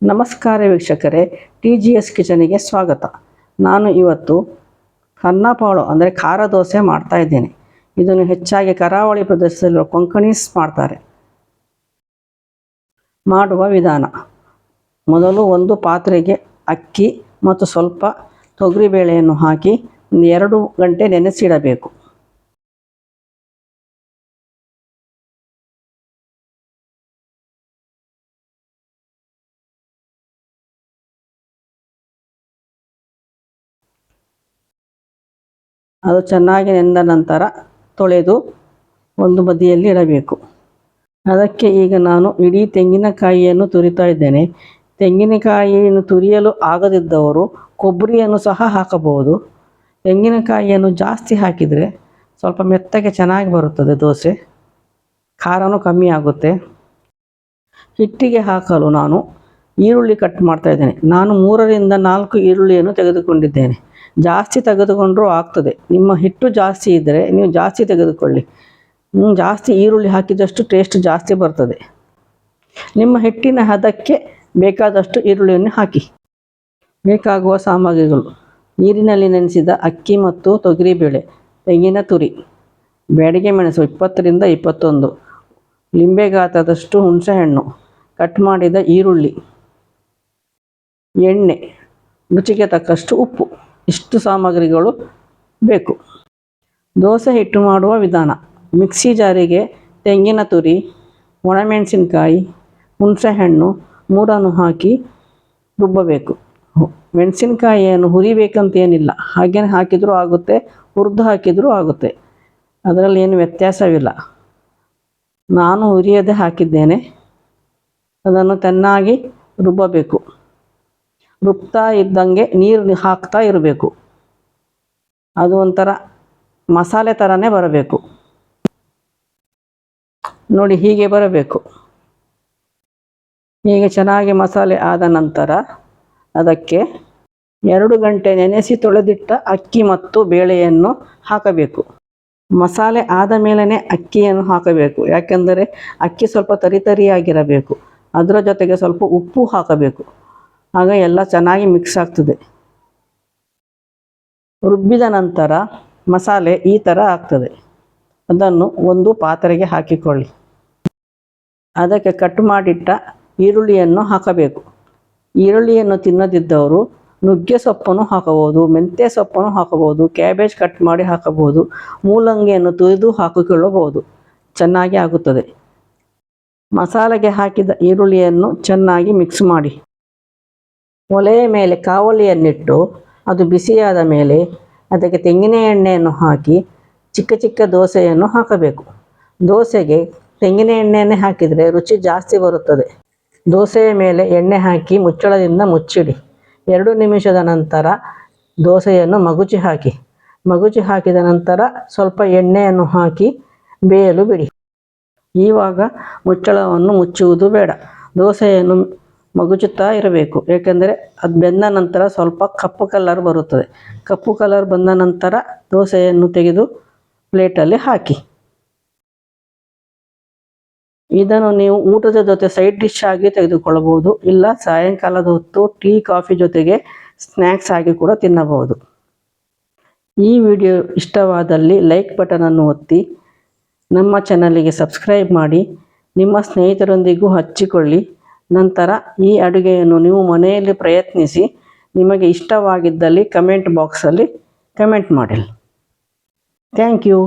ನಮಸ್ಕಾರ ವೀಕ್ಷಕರೇ, TGS ಕಿಚನಿಗೆ ಸ್ವಾಗತ. ನಾನು ಇವತ್ತು ಕನ್ನಪಾಳು ಅಂದರೆ ಖಾರ ದೋಸೆ ಮಾಡ್ತಾ ಇದ್ದೇನೆ. ಇದನ್ನು ಹೆಚ್ಚಾಗಿ ಕರಾವಳಿ ಪ್ರದೇಶದಲ್ಲಿರುವ ಕೊಂಕಣೀಸ್ ಮಾಡ್ತಾರೆ. ಮಾಡುವ ವಿಧಾನ: ಮೊದಲು ಒಂದು ಪಾತ್ರೆಗೆ ಅಕ್ಕಿ ಮತ್ತು ಸ್ವಲ್ಪ ತೊಗರಿಬೇಳೆಯನ್ನು ಹಾಕಿ 2 ಗಂಟೆ ನೆನೆಸಿಡಬೇಕು. ಅದು ಚೆನ್ನಾಗಿ ನೆಂದ ನಂತರ ತೊಳೆದು ಒಂದು ಬದಿಯಲ್ಲಿ ಇಡಬೇಕು. ಅದಕ್ಕೆ ಈಗ ನಾನು ಇಡೀ ತೆಂಗಿನಕಾಯಿಯನ್ನು ತುರಿತಾ ಇದ್ದೇನೆ. ತೆಂಗಿನಕಾಯಿಯನ್ನು ತುರಿಯಲು ಆಗದಿದ್ದವರು ಕೊಬ್ಬರಿಯನ್ನು ಸಹ ಹಾಕಬಹುದು. ತೆಂಗಿನಕಾಯಿಯನ್ನು ಜಾಸ್ತಿ ಹಾಕಿದರೆ ಸ್ವಲ್ಪ ಮೆತ್ತಗೆ ಚೆನ್ನಾಗಿ ಬರುತ್ತದೆ ದೋಸೆ, ಖಾರನೂ ಕಮ್ಮಿ ಆಗುತ್ತೆ. ಹಿಟ್ಟಿಗೆ ಹಾಕಲು ನಾನು ಈರುಳ್ಳಿ ಕಟ್ ಮಾಡ್ತಾ ಇದ್ದೇನೆ. ನಾನು 3 ರಿಂದ 4 ಈರುಳ್ಳಿಯನ್ನು ತೆಗೆದುಕೊಂಡಿದ್ದೇನೆ. ಜಾಸ್ತಿ ತೆಗೆದುಕೊಂಡರೂ ಆಗ್ತದೆ. ನಿಮ್ಮ ಹಿಟ್ಟು ಜಾಸ್ತಿ ಇದ್ದರೆ ನೀವು ಜಾಸ್ತಿ ತೆಗೆದುಕೊಳ್ಳಿ. ಜಾಸ್ತಿ ಈರುಳ್ಳಿ ಹಾಕಿದಷ್ಟು ಟೇಸ್ಟ್ ಜಾಸ್ತಿ ಬರ್ತದೆ. ನಿಮ್ಮ ಹಿಟ್ಟಿನ ಹದಕ್ಕೆ ಬೇಕಾದಷ್ಟು ಈರುಳ್ಳಿಯನ್ನು ಹಾಕಿ. ಬೇಕಾಗುವ ಸಾಮಗ್ರಿಗಳು: ನೀರಿನಲ್ಲಿ ನೆನೆಸಿದ ಅಕ್ಕಿ ಮತ್ತು ತೊಗರಿಬೇಳೆ, ತೆಂಗಿನ ತುರಿ, ಬ್ಯಾಡಗಿ ಮೆಣಸು 20 ರಿಂದ 21, ಲಿಂಬೆ ಗಾತ್ರದಷ್ಟು ಹುಣಸೆಹಣ್ಣು, ಕಟ್ ಮಾಡಿದ ಈರುಳ್ಳಿ, ಎಣ್ಣೆ, ರುಚಿಗೆ ತಕ್ಕಷ್ಟು ಉಪ್ಪು. ಇಷ್ಟು ಸಾಮಗ್ರಿಗಳು ಬೇಕು. ದೋಸೆ ಹಿಟ್ಟು ಮಾಡುವ ವಿಧಾನ: ಮಿಕ್ಸಿ ಜಾರಿಗೆ ತೆಂಗಿನ ತುರಿ, ಒಣಮೆಣಸಿನಕಾಯಿ, ಹುಣಸೆಹಣ್ಣು 3 ಹಾಕಿ ರುಬ್ಬಬೇಕು. ಮೆಣಸಿನಕಾಯಿಯನ್ನು ಹುರಿಬೇಕಂತೇನಿಲ್ಲ, ಹಾಗೇ ಹಾಕಿದರೂ ಆಗುತ್ತೆ, ಹುರಿದು ಹಾಕಿದರೂ ಆಗುತ್ತೆ. ಅದರಲ್ಲಿ ಏನು ವ್ಯತ್ಯಾಸವಿಲ್ಲ. ನಾನು ಹುರಿಯದೆ ಹಾಕಿದ್ದೇನೆ. ಅದನ್ನು ಚೆನ್ನಾಗಿ ರುಬ್ಬಬೇಕು. ರುಬ್ತಾ ಇದ್ದಂಗೆ ನೀರು ಹಾಕ್ತಾ ಇರಬೇಕು. ಅದು ಒಂಥರ ಮಸಾಲೆ ಥರನೇ ಬರಬೇಕು. ನೋಡಿ, ಹೀಗೆ ಬರಬೇಕು. ಹೀಗೆ ಚೆನ್ನಾಗಿ ಮಸಾಲೆ ಆದ ನಂತರ ಅದಕ್ಕೆ 2 ಗಂಟೆ ನೆನೆಸಿ ತೊಳೆದಿಟ್ಟ ಅಕ್ಕಿ ಮತ್ತು ಬೇಳೆಯನ್ನು ಹಾಕಬೇಕು. ಮಸಾಲೆ ಆದ ಮೇಲೇ ಅಕ್ಕಿಯನ್ನು ಹಾಕಬೇಕು, ಯಾಕೆಂದರೆ ಅಕ್ಕಿ ಸ್ವಲ್ಪ ತರಿತರಿಯಾಗಿರಬೇಕು. ಅದರ ಜೊತೆಗೆ ಸ್ವಲ್ಪ ಉಪ್ಪು ಹಾಕಬೇಕು. ಆಗ ಎಲ್ಲ ಚೆನ್ನಾಗಿ ಮಿಕ್ಸ್ ಆಗ್ತದೆ. ರುಬ್ಬಿದ ನಂತರ ಮಸಾಲೆ ಈ ಥರ ಆಗ್ತದೆ. ಅದನ್ನು ಒಂದು ಪಾತ್ರೆಗೆ ಹಾಕಿಕೊಳ್ಳಿ. ಅದಕ್ಕೆ ಕಟ್ ಮಾಡಿಟ್ಟ ಈರುಳ್ಳಿಯನ್ನು ಹಾಕಬೇಕು. ಈರುಳ್ಳಿಯನ್ನು ತಿನ್ನದಿದ್ದವರು ನುಗ್ಗೆ ಸೊಪ್ಪನ್ನು ಹಾಕಬಹುದು, ಮೆಂತ್ಯ ಸೊಪ್ಪನ್ನು ಹಾಕಬಹುದು, ಕ್ಯಾಬೇಜ್ ಕಟ್ ಮಾಡಿ ಹಾಕಬಹುದು, ಮೂಲಂಗಿಯನ್ನು ತುರಿದು ಹಾಕಿಕೊಳ್ಳಬಹುದು. ಚೆನ್ನಾಗಿ ಆಗುತ್ತದೆ. ಮಸಾಲೆಗೆ ಹಾಕಿದ ಈರುಳ್ಳಿಯನ್ನು ಚೆನ್ನಾಗಿ ಮಿಕ್ಸ್ ಮಾಡಿ. ಒಲೆಯ ಮೇಲೆ ಕಾವಲಿಯನ್ನಿಟ್ಟು ಅದು ಬಿಸಿಯಾದ ಮೇಲೆ ಅದಕ್ಕೆ ತೆಂಗಿನ ಎಣ್ಣೆಯನ್ನು ಹಾಕಿ ಚಿಕ್ಕ ಚಿಕ್ಕ ದೋಸೆಯನ್ನು ಹಾಕಬೇಕು. ದೋಸೆಗೆ ತೆಂಗಿನ ಎಣ್ಣೆಯನ್ನೇ ಹಾಕಿದರೆ ರುಚಿ ಜಾಸ್ತಿ ಬರುತ್ತದೆ. ದೋಸೆಯ ಮೇಲೆ ಎಣ್ಣೆ ಹಾಕಿ ಮುಚ್ಚಳದಿಂದ ಮುಚ್ಚಿಡಿ. 2 ನಿಮಿಷದ ನಂತರ ದೋಸೆಯನ್ನು ಮಗುಚಿ ಹಾಕಿ. ಮಗುಚಿ ಹಾಕಿದ ನಂತರ ಸ್ವಲ್ಪ ಎಣ್ಣೆಯನ್ನು ಹಾಕಿ ಬೇಯಲು ಬಿಡಿ. ಈವಾಗ ಮುಚ್ಚಳವನ್ನು ಮುಚ್ಚುವುದು ಬೇಡ. ದೋಸೆಯನ್ನು ಮಗುಚುತ್ತಾ ಇರಬೇಕು, ಏಕೆಂದರೆ ಅದು ಬೆಂದ ನಂತರ ಸ್ವಲ್ಪ ಕಪ್ಪು ಕಲರ್ ಬರುತ್ತದೆ. ಕಪ್ಪು ಕಲರ್ ಬಂದ ನಂತರ ದೋಸೆಯನ್ನು ತೆಗೆದು ಪ್ಲೇಟಲ್ಲಿ ಹಾಕಿ. ಇದನ್ನು ನೀವು ಊಟದ ಜೊತೆ ಸೈಡ್ ಡಿಶ್ ಆಗಿ ತೆಗೆದುಕೊಳ್ಳಬಹುದು, ಇಲ್ಲ ಸಾಯಂಕಾಲದ ಹೊತ್ತು ಟೀ ಕಾಫಿ ಜೊತೆಗೆ ಸ್ನ್ಯಾಕ್ಸ್ ಆಗಿ ಕೂಡ ತಿನ್ನಬಹುದು. ಈ ವಿಡಿಯೋ ಇಷ್ಟವಾದಲ್ಲಿ ಲೈಕ್ ಬಟನನ್ನು ಒತ್ತಿ, ನಮ್ಮ ಚಾನಲಿಗೆ ಸಬ್ಸ್ಕ್ರೈಬ್ ಮಾಡಿ, ನಿಮ್ಮ ಸ್ನೇಹಿತರೊಂದಿಗೂ ಹಂಚಿಕೊಳ್ಳಿ. ನಂತರ ಈ ಅಡುಗೆಯನ್ನು ನೀವು ಮನೆಯಲ್ಲಿ ಪ್ರಯತ್ನಿಸಿ. ನಿಮಗೆ ಇಷ್ಟವಾಗಿದ್ದಲ್ಲಿ ಕಮೆಂಟ್ ಬಾಕ್ಸಲ್ಲಿ ಕಮೆಂಟ್ ಮಾಡಿ. Thank you.